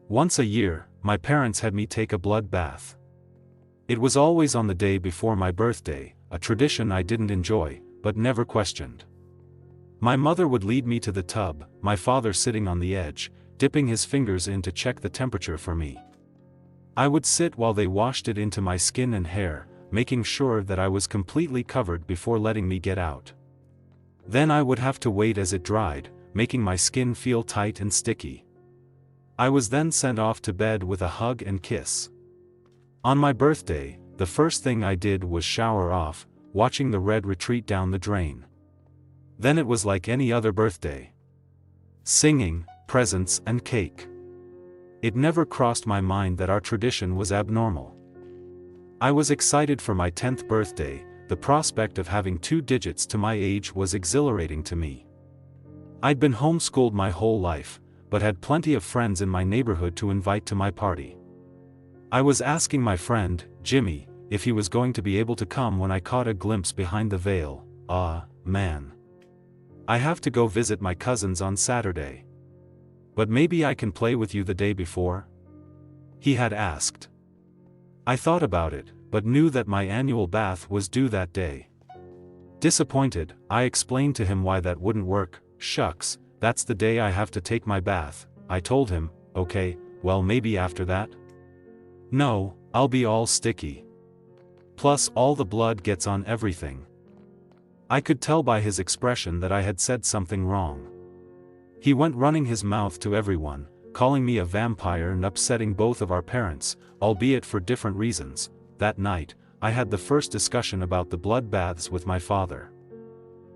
Once a year, my parents had me take a blood bath. It was always on the day before my birthday, a tradition I didn't enjoy, but never questioned. My mother would lead me to the tub, my father sitting on the edge, dipping his fingers in to check the temperature for me. I would sit while they washed it into my skin and hair, making sure that I was completely covered before letting me get out. Then I would have to wait as it dried, making my skin feel tight and sticky. I was then sent off to bed with a hug and kiss. On my birthday, the first thing I did was shower off, watching the red retreat down the drain. Then it was like any other birthday. Singing, presents and cake. It never crossed my mind that our tradition was abnormal. I was excited for my 10th birthday. The prospect of having 2 digits to my age was exhilarating to me. I'd been homeschooled my whole life, but had plenty of friends in my neighborhood to invite to my party. I was asking my friend, Jimmy, if he was going to be able to come when I caught a glimpse behind the veil. Man. I have to go visit my cousins on Saturday. But maybe I can play with you the day before? He had asked. I thought about it, but knew that my annual bath was due that day. Disappointed, I explained to him why that wouldn't work. Shucks, that's the day I have to take my bath, I told him. Okay, well maybe after that? No, I'll be all sticky. Plus all the blood gets on everything. I could tell by his expression that I had said something wrong. He went running his mouth to everyone, calling me a vampire and upsetting both of our parents, albeit for different reasons. That night, I had the first discussion about the blood baths with my father.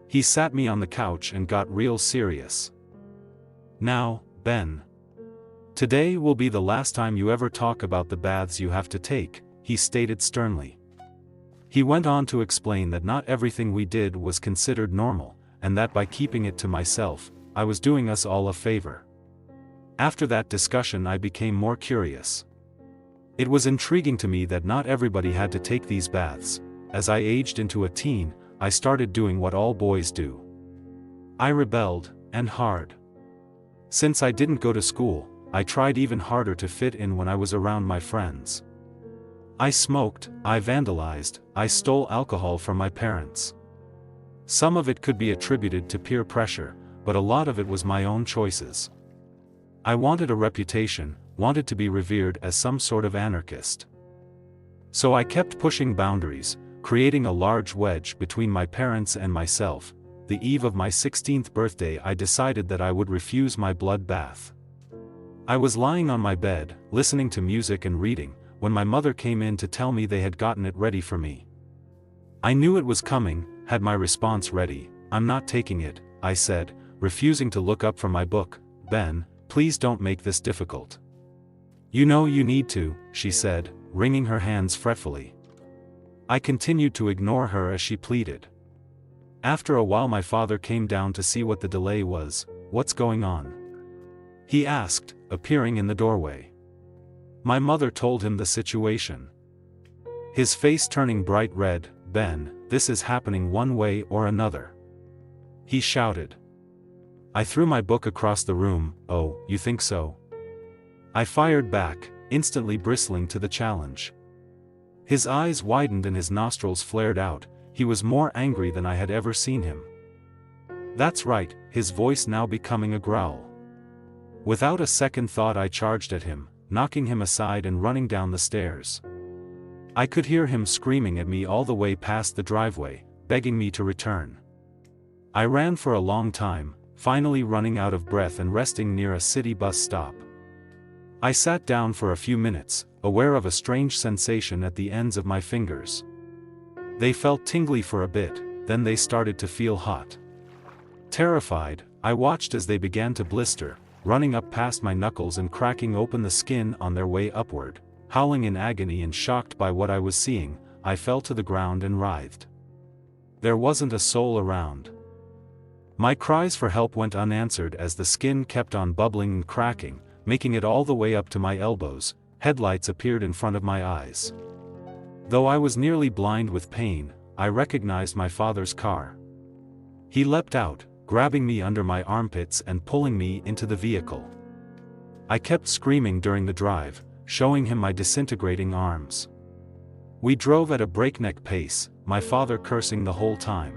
He sat me on the couch and got real serious. Now, Ben. Today will be the last time you ever talk about the baths you have to take, he stated sternly. He went on to explain that not everything we did was considered normal, and that by keeping it to myself, I was doing us all a favor. After that discussion I became more curious. It was intriguing to me that not everybody had to take these baths. As I aged into a teen, I started doing what all boys do. I rebelled, and hard. Since I didn't go to school, I tried even harder to fit in when I was around my friends. I smoked, I vandalized, I stole alcohol from my parents. Some of it could be attributed to peer pressure, but a lot of it was my own choices. I wanted a reputation, wanted to be revered as some sort of anarchist. So I kept pushing boundaries, creating a large wedge between my parents and myself. The eve of my 16th birthday I decided that I would refuse my blood bath. I was lying on my bed, listening to music and reading, when my mother came in to tell me they had gotten it ready for me. I knew it was coming, had my response ready. I'm not taking it, I said, refusing to look up from my book. Ben, please don't make this difficult. You know you need to, she said, wringing her hands fretfully. I continued to ignore her as she pleaded. After a while my father came down to see what the delay was. What's going on? He asked, appearing in the doorway. My mother told him the situation. His face turning bright red. Ben, this is happening one way or another. He shouted. I threw my book across the room. Oh, you think so? I fired back, instantly bristling to the challenge. His eyes widened and his nostrils flared out. He was more angry than I had ever seen him. That's right, his voice now becoming a growl. Without a second thought I charged at him, knocking him aside and running down the stairs. I could hear him screaming at me all the way past the driveway, begging me to return. I ran for a long time, finally running out of breath and resting near a city bus stop. I sat down for a few minutes, aware of a strange sensation at the ends of my fingers. They felt tingly for a bit, then they started to feel hot. Terrified, I watched as they began to blister, running up past my knuckles and cracking open the skin on their way upward. Howling in agony and shocked by what I was seeing, I fell to the ground and writhed. There wasn't a soul around. My cries for help went unanswered as the skin kept on bubbling and cracking, making it all the way up to my elbows. Headlights appeared in front of my eyes. Though I was nearly blind with pain, I recognized my father's car. He leapt out, grabbing me under my armpits and pulling me into the vehicle. I kept screaming during the drive, showing him my disintegrating arms. We drove at a breakneck pace, my father cursing the whole time.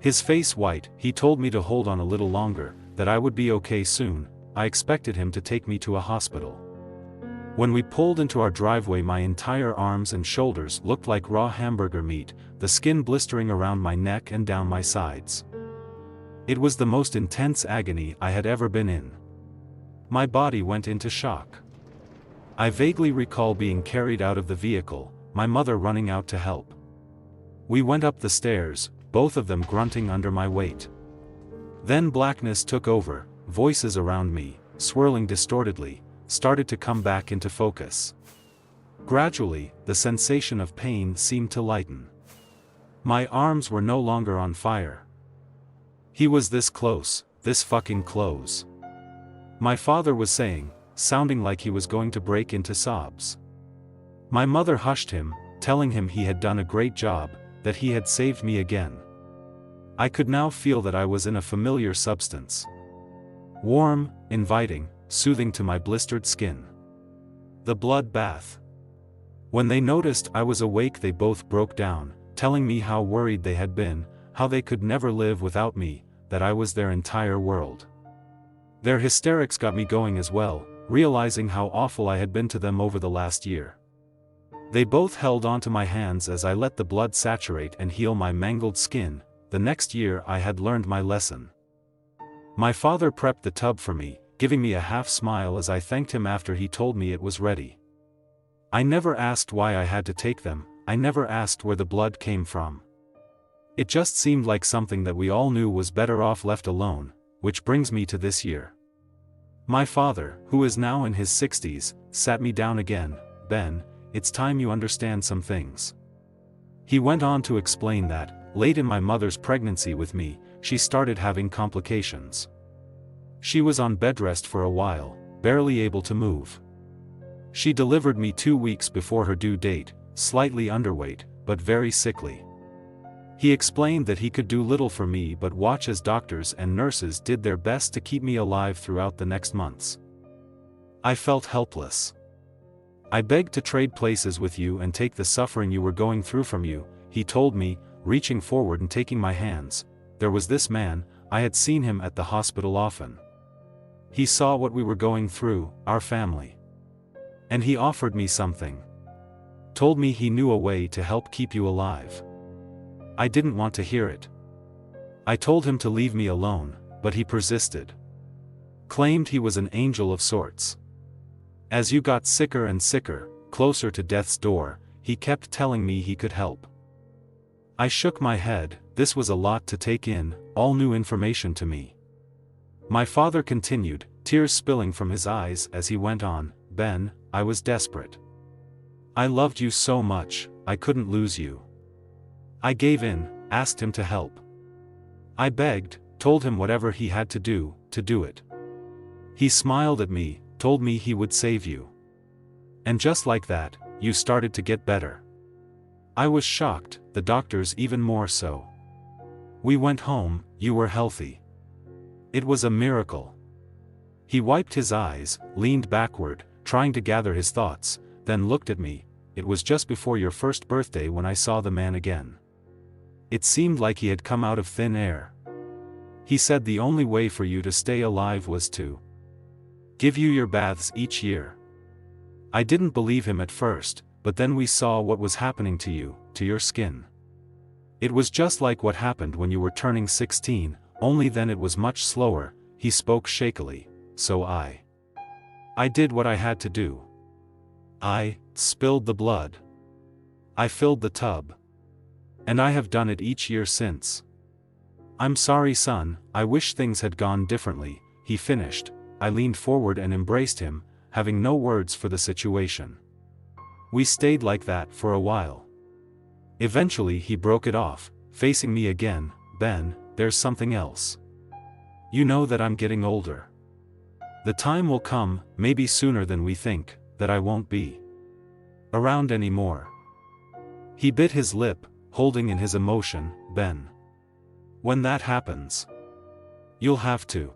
His face white, he told me to hold on a little longer, that I would be okay soon. I expected him to take me to a hospital. When we pulled into our driveway, my entire arms and shoulders looked like raw hamburger meat, the skin blistering around my neck and down my sides. It was the most intense agony I had ever been in. My body went into shock. I vaguely recall being carried out of the vehicle, my mother running out to help. We went up the stairs, both of them grunting under my weight. Then blackness took over, voices around me, swirling distortedly, started to come back into focus. Gradually, the sensation of pain seemed to lighten. My arms were no longer on fire. He was this close, this fucking close. My father was saying, sounding like he was going to break into sobs. My mother hushed him, telling him he had done a great job, that he had saved me again. I could now feel that I was in a familiar substance. Warm, inviting, soothing to my blistered skin. The blood bath. When they noticed I was awake, they both broke down, telling me how worried they had been, how they could never live without me, that I was their entire world. Their hysterics got me going as well, realizing how awful I had been to them over the last year. They both held onto my hands as I let the blood saturate and heal my mangled skin. The next year I had learned my lesson. My father prepped the tub for me, giving me a half smile as I thanked him after he told me it was ready. I never asked why I had to take them, I never asked where the blood came from. It just seemed like something that we all knew was better off left alone, which brings me to this year. My father, who is now in his 60s, sat me down again. Ben, it's time you understand some things. He went on to explain that, late in my mother's pregnancy with me, she started having complications. She was on bed rest for a while, barely able to move. She delivered me 2 weeks before her due date, slightly underweight, but very sickly. He explained that he could do little for me but watch as doctors and nurses did their best to keep me alive throughout the next months. I felt helpless. I begged to trade places with you and take the suffering you were going through from you, he told me, reaching forward and taking my hands. There was this man, I had seen him at the hospital often. He saw what we were going through, our family. And he offered me something. Told me he knew a way to help keep you alive. I didn't want to hear it. I told him to leave me alone, but he persisted. Claimed he was an angel of sorts. As you got sicker and sicker, closer to death's door, he kept telling me he could help. I shook my head. This was a lot to take in, all new information to me. My father continued, tears spilling from his eyes as he went on, Ben, I was desperate. I loved you so much, I couldn't lose you. I gave in, asked him to help. I begged, told him whatever he had to do it. He smiled at me, told me he would save you. And just like that, you started to get better. I was shocked, the doctors even more so. We went home, you were healthy. It was a miracle. He wiped his eyes, leaned backward, trying to gather his thoughts, then looked at me. It was just before your first birthday when I saw the man again. It seemed like he had come out of thin air. He said the only way for you to stay alive was to give you your baths each year. I didn't believe him at first, but then we saw what was happening to you, to your skin. It was just like what happened when you were turning 16, only then it was much slower. He spoke shakily, so I did what I had to do. I spilled the blood. I filled the tub. And I have done it each year since. I'm sorry, son, I wish things had gone differently, he finished. I leaned forward and embraced him, having no words for the situation. We stayed like that for a while. Eventually he broke it off, facing me again. Ben, there's something else. You know that I'm getting older. The time will come, maybe sooner than we think, that I won't be around anymore. He bit his lip, holding in his emotion. Ben, when that happens, you'll have to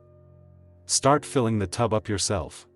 start filling the tub up yourself.